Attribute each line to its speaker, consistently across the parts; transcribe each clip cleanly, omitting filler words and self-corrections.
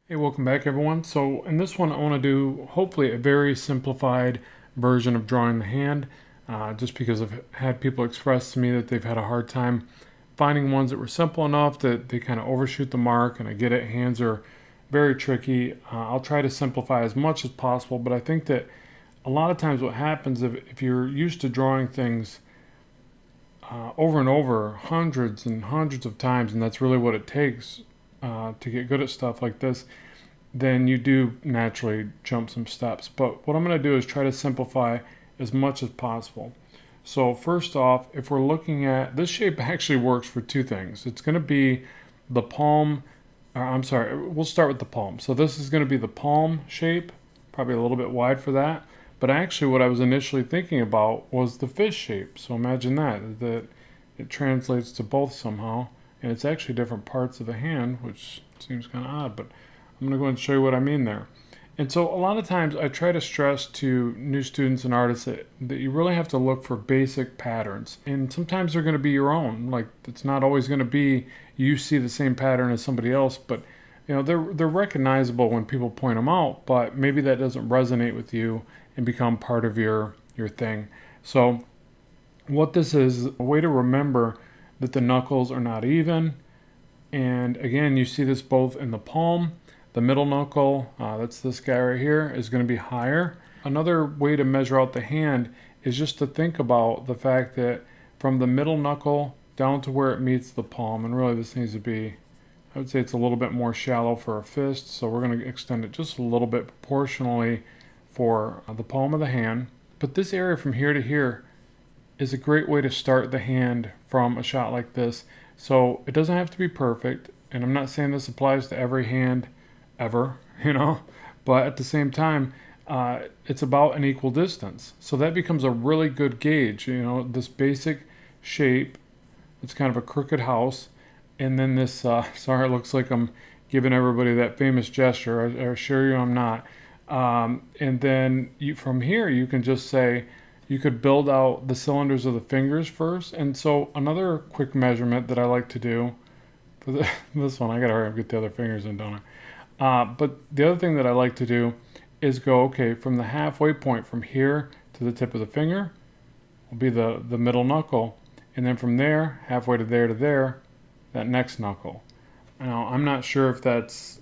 Speaker 1: Hey, welcome back everyone. So in this one I want to do hopefully a very simplified version of drawing the hand, just because I've had people express to me that they've had a hard time finding ones that were simple enough that they kind of overshoot the mark, and I get it, hands are very tricky. I'll try to simplify as much as possible, but I think that a lot of times what happens if you're used to drawing things over and over hundreds and hundreds of times, and that's really what it takes to get good at stuff like this, then you do naturally jump some steps. But what I'm going to do is try to simplify as much as possible. So first off, if we're looking at this shape, actually works for two things. It's going to be the palm, I'm sorry, we'll start with the palm. So this is going to be the palm shape, probably a little bit wide for that. But actually what I was initially thinking about was the fish shape. So imagine that it translates to both somehow. And it's actually different parts of the hand, which seems kind of odd, but I'm going to go and show you what I mean there. And so a lot of times I try to stress to new students and artists that you really have to look for basic patterns. And sometimes they're going to be your own. Like, it's not always going to be you see the same pattern as somebody else, but they're recognizable when people point them out, but maybe that doesn't resonate with you and become part of your thing. So what this is a way to remember that the knuckles are not even. And again, you see this both in the palm. The middle knuckle, that's this guy right here, is going to be higher. Another way to measure out the hand is just to think about the fact that from the middle knuckle down to where it meets the palm, and really this needs to be, I would say it's a little bit more shallow for a fist, so we're going to extend it just a little bit proportionally for the palm of the hand. But this area from here to here is a great way to start the hand from a shot like this. So it doesn't have to be perfect, and I'm not saying this applies to every hand ever, but at the same time, it's about an equal distance. So that becomes a really good gauge, this basic shape. It's kind of a crooked house. And then this, sorry, it looks like I'm giving everybody that famous gesture. I assure you I'm not. And then from here, you can just say, you could build out the cylinders of the fingers first. And so another quick measurement that I like to do for this one, I gotta hurry up and get the other fingers in, don't I? But the other thing that I like to do is go, okay, from the halfway point from here to the tip of the finger will be the middle knuckle. And then from there, halfway to there, that next knuckle. Now, I'm not sure if that's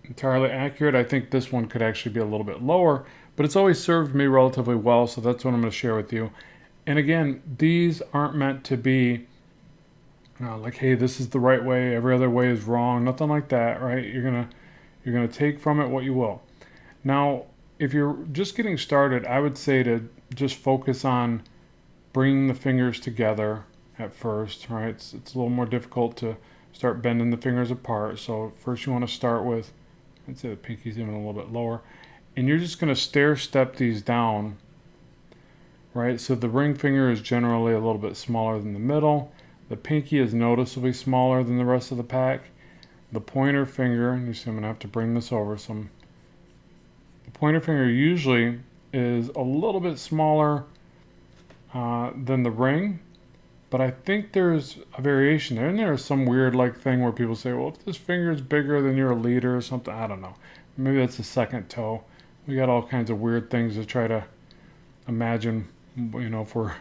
Speaker 1: entirely accurate. I think this one could actually be a little bit lower, but it's always served me relatively well, so that's what I'm going to share with you. And again, these aren't meant to be like, hey, this is the right way, every other way is wrong, nothing like that, right? You're gonna take from it what you will. Now, if you're just getting started, I would say to just focus on bringing the fingers together at first, right? It's a little more difficult to start bending the fingers apart. So first you want to start with, I'd say the pinky's even a little bit lower, and you're just going to stair step these down, right? So the ring finger is generally a little bit smaller than the middle. The pinky is noticeably smaller than the rest of the pack. The pointer finger, and you see I'm going to have to bring this over some. The pointer finger usually is a little bit smaller than the ring, but I think there's a variation there. And there's some weird thing where people say, well, if this finger is bigger than your leader or something, I don't know. Maybe that's the second toe. We got all kinds of weird things to try to imagine, if we're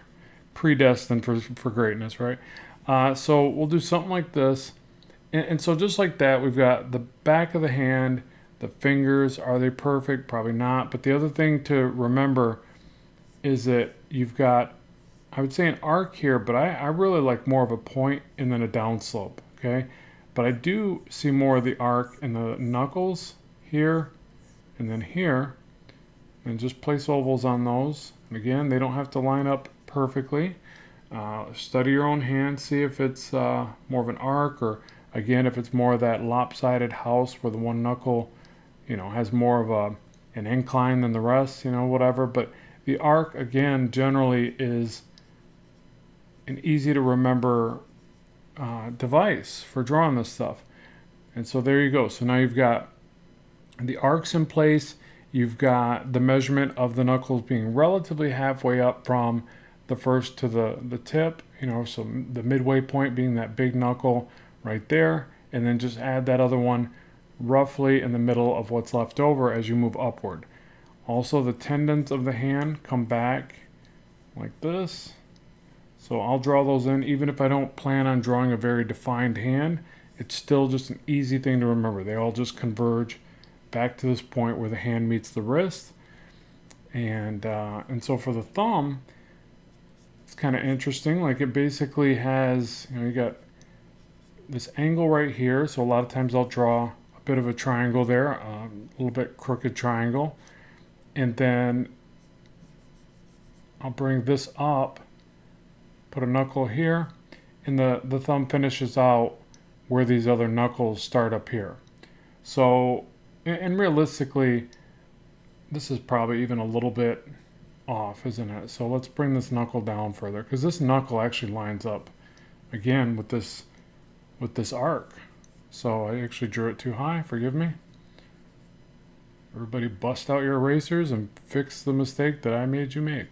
Speaker 1: predestined for greatness, right? So we'll do something like this. And so just like that, we've got the back of the hand, the fingers. Are they perfect? Probably not. But the other thing to remember is that you've got, I would say, an arc here, but I really like more of a point and then a downslope, okay? But I do see more of the arc in the knuckles here and then here. And just place ovals on those. And again, they don't have to line up perfectly. Study your own hand, see if it's more of an arc, or again, if it's more of that lopsided house where the one knuckle, has more of an incline than the rest, whatever. But the arc, again, generally is an easy to remember device for drawing this stuff. And so there you go. So now you've got the arcs in place. You've got the measurement of the knuckles being relatively halfway up from the first to the tip, so the midway point being that big knuckle right there, and then just add that other one roughly in the middle of what's left over as you move upward. Also, the tendons of the hand come back like this. So I'll draw those in even if I don't plan on drawing a very defined hand. It's still just an easy thing to remember. They all just converge back to this point where the hand meets the wrist. And so for the thumb, it's kind of interesting. Like it basically has, you got this angle right here. So a lot of times I'll draw a bit of a triangle there, a little bit crooked triangle. And then I'll bring this up, put a knuckle here, and the thumb finishes out where these other knuckles start up here. So, and realistically, this is probably even a little bit off, isn't it? So let's bring this knuckle down further, because this knuckle actually lines up again with this arc. So I actually drew it too high, forgive me. Everybody bust out your erasers and fix the mistake that I made you make.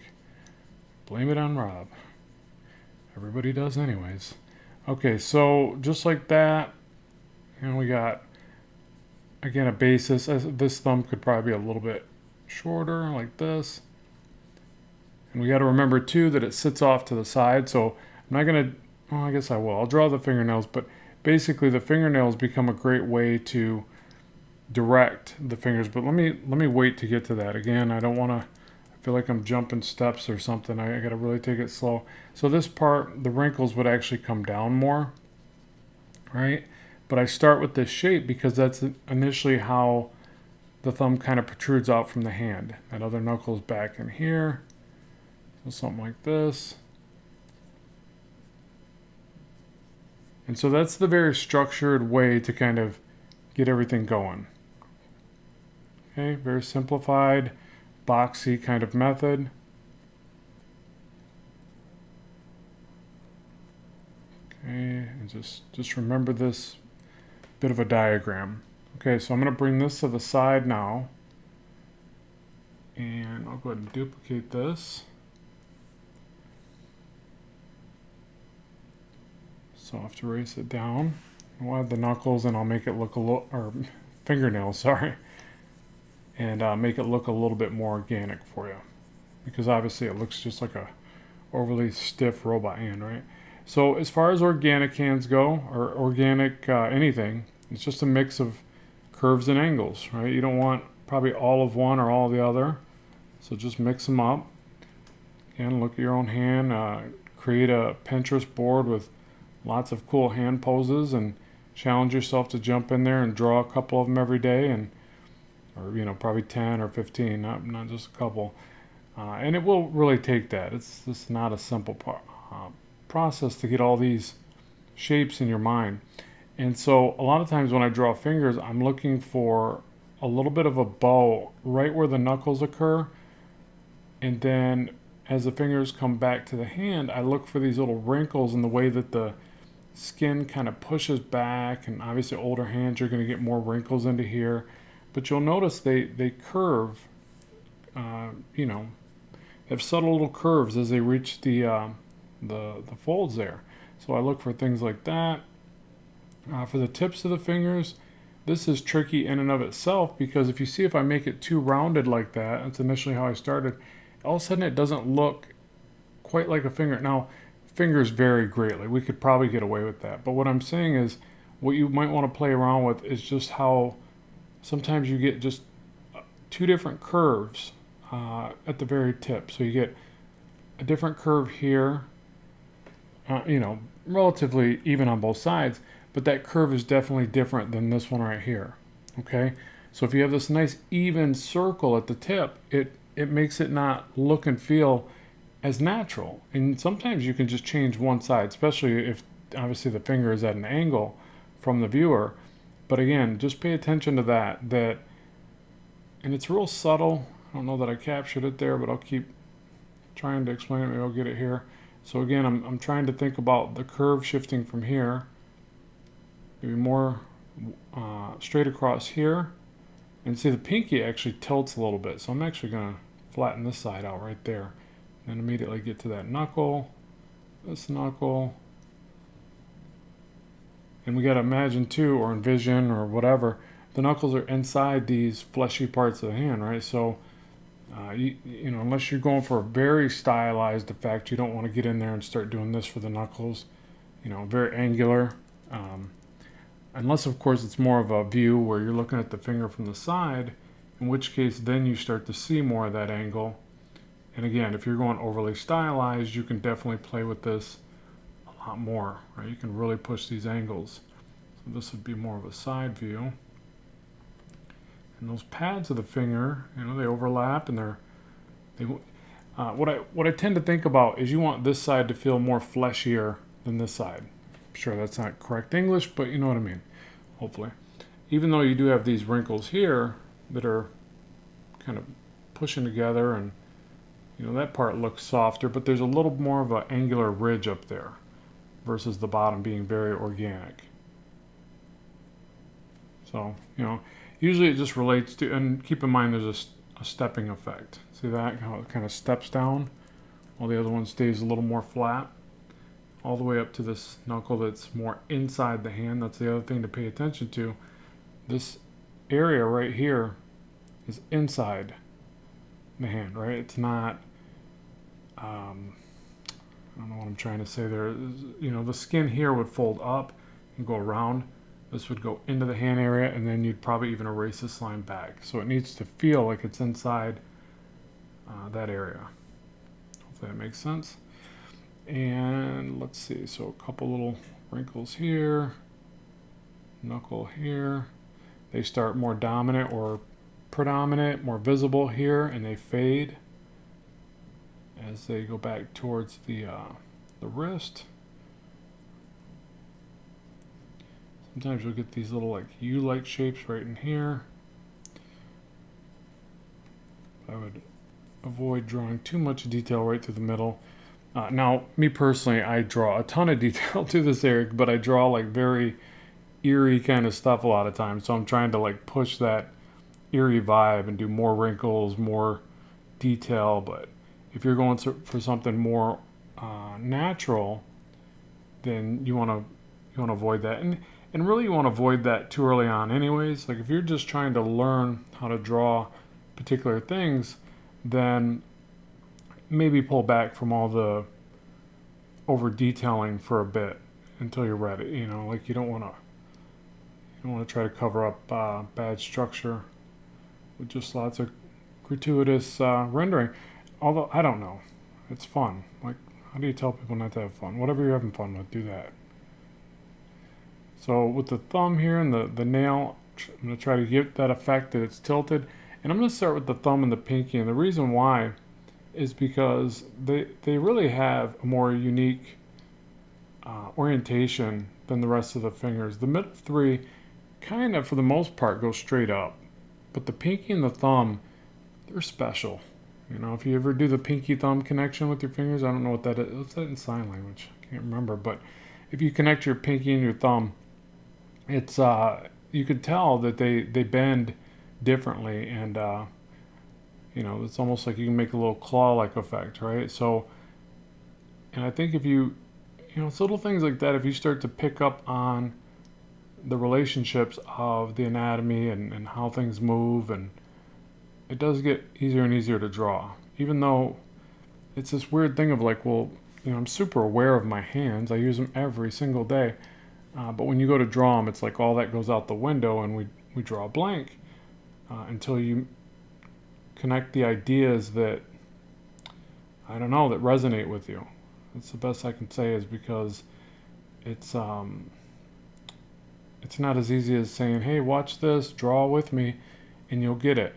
Speaker 1: Blame it on Rob. Everybody does anyways. Okay, so just like that, and we got, again, a basis. This thumb could probably be a little bit shorter, like this. And we got to remember, too, that it sits off to the side, so I'm not going to, well, I guess I will. I'll draw the fingernails, but basically the fingernails become a great way to direct the fingers. But let me wait to get to that. Again, I don't want to, I feel like I'm jumping steps or something. I got to really take it slow. So this part, the wrinkles would actually come down more, right? But I start with this shape because that's initially how the thumb kind of protrudes out from the hand. That other knuckle's back in here. So something like this. And so that's the very structured way to kind of get everything going. Okay, very simplified, boxy kind of method. Okay, and just remember this bit of a diagram. Okay, so I'm going to bring this to the side now. And I'll go ahead and duplicate this. So I'll have to erase it down. We'll add the knuckles and I'll make it look a little, or fingernails, sorry. And make it look a little bit more organic for you. Because obviously it looks just like a overly stiff robot hand, right? So as far as organic hands go, or organic anything, it's just a mix of curves and angles, right? You don't want probably all of one or all of the other. So just mix them up. Again, look at your own hand. Create a Pinterest board with lots of cool hand poses and challenge yourself to jump in there and draw a couple of them every day, and or probably 10 or 15, not just a couple. And it will really take that. It's just not a simple process to get all these shapes in your mind. And so a lot of times when I draw fingers, I'm looking for a little bit of a bow right where the knuckles occur. And then as the fingers come back to the hand, I look for these little wrinkles in the way that the skin kind of pushes back. And obviously older hands, you're going to get more wrinkles into here. But you'll notice they curve, have subtle little curves as they reach the folds there. So I look for things like that. For the tips of the fingers, this is tricky in and of itself, because if I make it too rounded like that, that's initially how I started, all of a sudden it doesn't look quite like a finger. Now, fingers vary greatly. We could probably get away with that. But what I'm saying is, what you might want to play around with is just how sometimes you get just two different curves at the very tip. So you get a different curve here, relatively even on both sides, but that curve is definitely different than this one right here. Okay, so if you have this nice even circle at the tip, it makes it not look and feel as natural. And sometimes you can just change one side, especially if obviously the finger is at an angle from the viewer. But again, just pay attention to that, and it's real subtle. I don't know that I captured it there, but I'll keep trying to explain it. Maybe I'll get it here. So again, I'm trying to think about the curve shifting from here, maybe more straight across here. And see, the pinky actually tilts a little bit. So I'm actually going to flatten this side out right there. And immediately get to that knuckle, this knuckle. And we got to imagine too, or envision or whatever, the knuckles are inside these fleshy parts of the hand, right? So you know, unless you're going for a very stylized effect, you don't want to get in there and start doing this for the knuckles. You know, very angular. Um, Unless, of course, it's more of a view where you're looking at the finger from the side, in which case then you start to see more of that angle. And again, if you're going overly stylized, you can definitely play with this a lot more, right? You can really push these angles. So this would be more of a side view. And those pads of the finger, you know, they overlap, and what I tend to think about is you want this side to feel more fleshier than this side. I'm sure that's not correct English, but you know what I mean, hopefully. Even though you do have these wrinkles here that are kind of pushing together, and you know that part looks softer, but there's a little more of an angular ridge up there versus the bottom being very organic. So, you know, usually it just relates to, and keep in mind there's a stepping effect. See that, how it kind of steps down while the other one stays a little more flat, all the way up to this knuckle that's more inside the hand. That's the other thing to pay attention to. This area right here is inside the hand, right? It's not, I don't know what I'm trying to say there. You know, the skin here would fold up and go around. This would go into the hand area, and then you'd probably even erase this line back. So it needs to feel like it's inside that area. Hopefully that makes sense. And let's see, so a couple little wrinkles here, knuckle here. They start more dominant or predominant, more visible here, and they fade as they go back towards the wrist. Sometimes you'll get these little like U-like shapes right in here. I would avoid drawing too much detail right through the middle. Now, me personally, I draw a ton of detail to this area, but I draw like very eerie kind of stuff a lot of times. So I'm trying to like push that eerie vibe and do more wrinkles, more detail. But if you're going for something more natural, then you want to avoid that. And really you want to avoid that too early on anyways. Like if you're just trying to learn how to draw particular things, then maybe pull back from all the over detailing for a bit until you're ready. You know, like you don't want to try to cover up bad structure with just lots of gratuitous rendering. Although I don't know, it's fun. Like, how do you tell people not to have fun? Whatever you're having fun with, do that. So with the thumb here and the nail, I'm going to try to give that effect that it's tilted. And I'm going to start with the thumb and the pinky. And the reason why is because they really have a more unique orientation than the rest of the fingers. The middle three kind of, for the most part, go straight up. But the pinky and the thumb, they're special. You know, if you ever do the pinky thumb connection with your fingers, I don't know what that is. What's that in sign language? I can't remember. But if you connect your pinky and your thumb, it's you could tell that they bend differently, and you know, it's almost like you can make a little claw-like effect, right? So, and I think if you know, it's little things like that, if you start to pick up on the relationships of the anatomy and how things move, and it does get easier and easier to draw. Even though it's this weird thing of like, well, you know, I'm super aware of my hands. I use them every single day. But when you go to draw them, it's like all that goes out the window, and we draw a blank until you connect the ideas that, I don't know, that resonate with you. That's the best I can say, is because it's not as easy as saying, hey, watch this, draw with me, and you'll get it.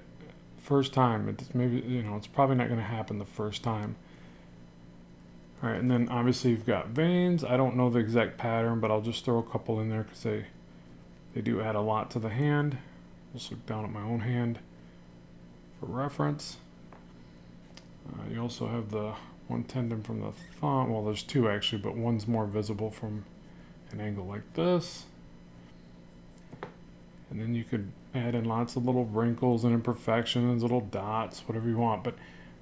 Speaker 1: First time, it's maybe, you know, it's probably not going to happen the first time. All right, and then obviously you've got veins. I don't know the exact pattern, but I'll just throw a couple in there because they do add a lot to the hand. Just look down at my own hand for reference. You also have the one tendon from the thumb. Well, there's two actually, but one's more visible from an angle like this. And then you could add in lots of little wrinkles and imperfections, little dots, whatever you want. But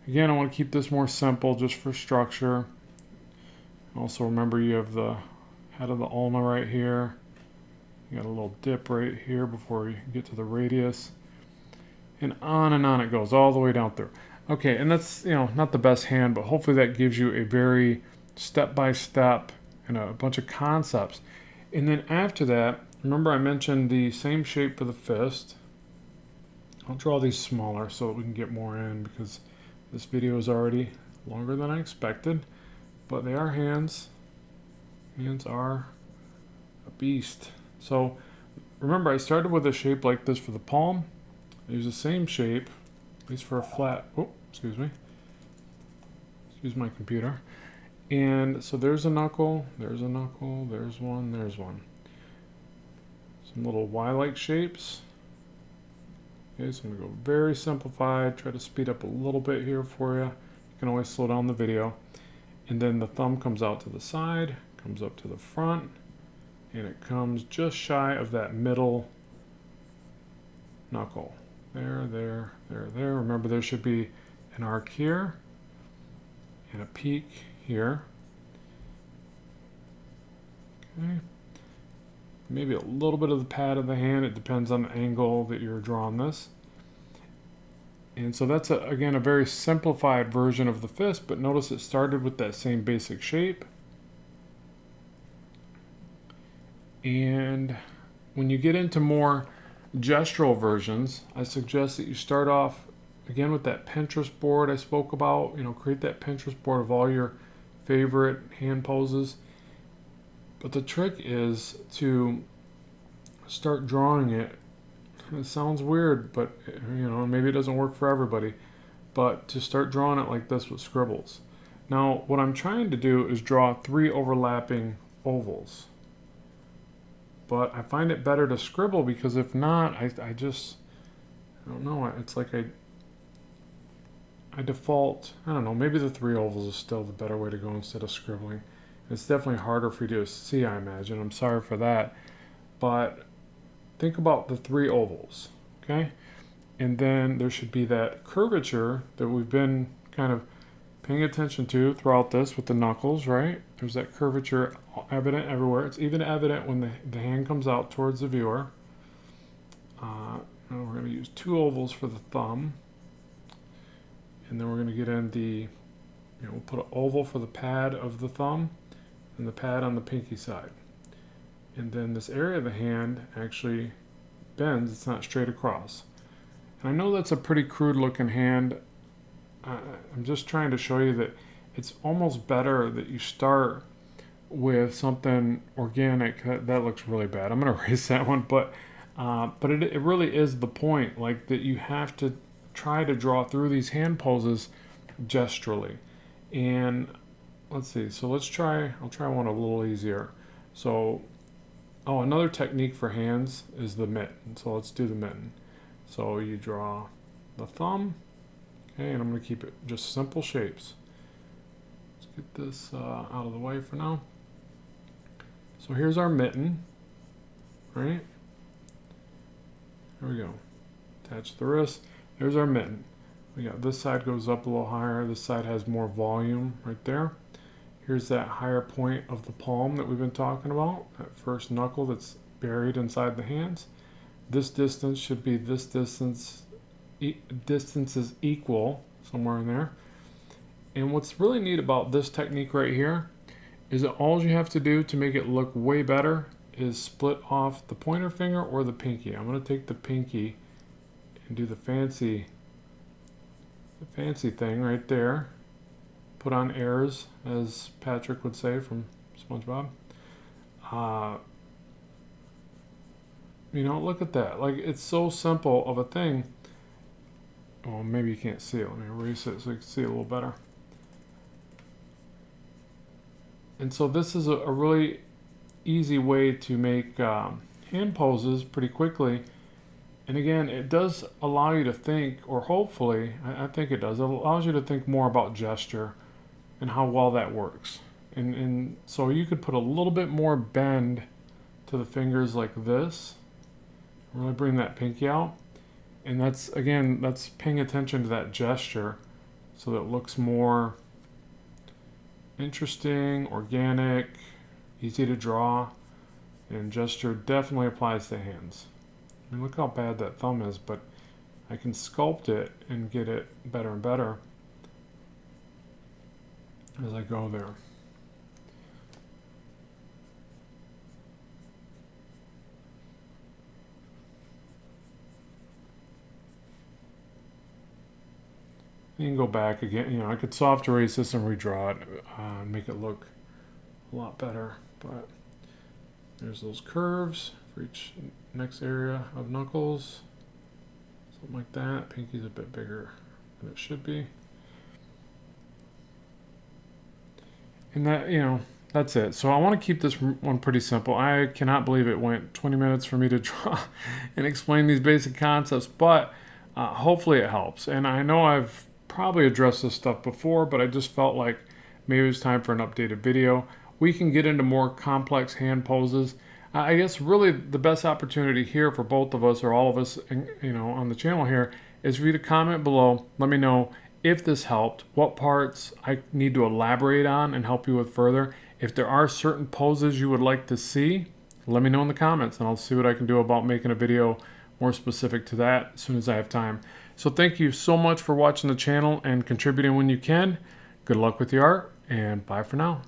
Speaker 1: again, I want to keep this more simple just for structure. Also remember, you have the head of the ulna right here. You got a little dip right here before you get to the radius. And on it goes all the way down through. Okay, and that's, not the best hand, but hopefully that gives you a very step-by-step and a bunch of concepts. And then after that, remember I mentioned the same shape for the fist. I'll draw these smaller so that we can get more in, because this video is already longer than I expected. But they are hands. Hands are a beast. So remember, I started with a shape like this for the palm. Use the same shape, at least for a flat. Oh, excuse me. Excuse my computer. And so there's a knuckle, there's one, there's one. Some little Y-like shapes. Okay, so I'm going to go very simplified, try to speed up a little bit here for you. You can always slow down the video. And then the thumb comes out to the side, comes up to the front, and it comes just shy of that middle knuckle. There. Remember, there should be an arc here and a peak here. Okay. Maybe a little bit of the pad of the hand. It depends on the angle that you're drawing this. And so that's, again, a very simplified version of the fist, but notice it started with that same basic shape. And when you get into more gestural versions, I suggest that you start off again with that Pinterest board I spoke about. Create that Pinterest board of all your favorite hand poses. But the trick is to start drawing it. It sounds weird, but maybe it doesn't work for everybody. But to start drawing it like this with scribbles. Now, what I'm trying to do is draw 3 overlapping ovals. But I find it better to scribble, because if not, I don't know. It's like I default, I don't know, maybe the 3 ovals is still the better way to go instead of scribbling. It's definitely harder for you to see, I imagine. I'm sorry for that. But think about the 3 ovals, okay? And then there should be that curvature that we've been kind of paying attention to throughout this with the knuckles, right? There's that curvature evident everywhere. It's even evident when the hand comes out towards the viewer. We're going to use 2 ovals for the thumb. And then we're going to get in we'll put an oval for the pad of the thumb and the pad on the pinky side. And then this area of the hand actually bends. It's not straight across. And I know that's a pretty crude looking hand. I'm just trying to show you that it's almost better that you start with something organic. That looks really bad. I'm going to erase that one, but it really is the point, like that you have to try to draw through these hand poses gesturally. And let's see. So I'll try one a little easier. So, another technique for hands is the mitten. So let's do the mitten. So you draw the thumb. Okay, and I'm going to keep it just simple shapes. Let's get this out of the way for now. So here's our mitten, right? There we go. Attach the wrist. There's our mitten. We got this side goes up a little higher. This side has more volume right there. Here's that higher point of the palm that we've been talking about. That first knuckle that's buried inside the hands. This distance should be this distance. Distance is equal somewhere in there. And what's really neat about this technique right here is that all you have to do to make it look way better is split off the pointer finger or the pinky. I'm going to take the pinky and do the fancy thing right there. Put on airs, as Patrick would say from SpongeBob. Look at that. Like, it's so simple of a thing. Well, maybe you can't see it. Let me erase it so you can see it a little better. And so this is a really easy way to make hand poses pretty quickly. And again, it does allow you to think, or hopefully, I think it does, it allows you to think more about gesture and how well that works. And so you could put a little bit more bend to the fingers like this. Really bring that pinky out. And that's paying attention to that gesture so that it looks more interesting, organic, easy to draw. And gesture definitely applies to hands. I mean, look how bad that thumb is, but I can sculpt it and get it better and better as I go there. You can go back again. You know, I could soft erase this and redraw it and make it look a lot better. But there's those curves for each next area of knuckles. Something like that. Pinky's a bit bigger than it should be. And that, you know, that's it. So I want to keep this one pretty simple. I cannot believe it went 20 minutes for me to draw and explain these basic concepts, but hopefully it helps. And I know I've probably addressed this stuff before, but I just felt like maybe it was time for an updated video. We can get into more complex hand poses. I guess really the best opportunity here for both of us, or all of us, you know, on the channel here, is for you to comment below. Let me know if this helped, what parts I need to elaborate on and help you with further. If there are certain poses you would like to see, let me know in the comments and I'll see what I can do about making a video more specific to that as soon as I have time. So thank you so much for watching the channel and contributing when you can. Good luck with your art, and bye for now.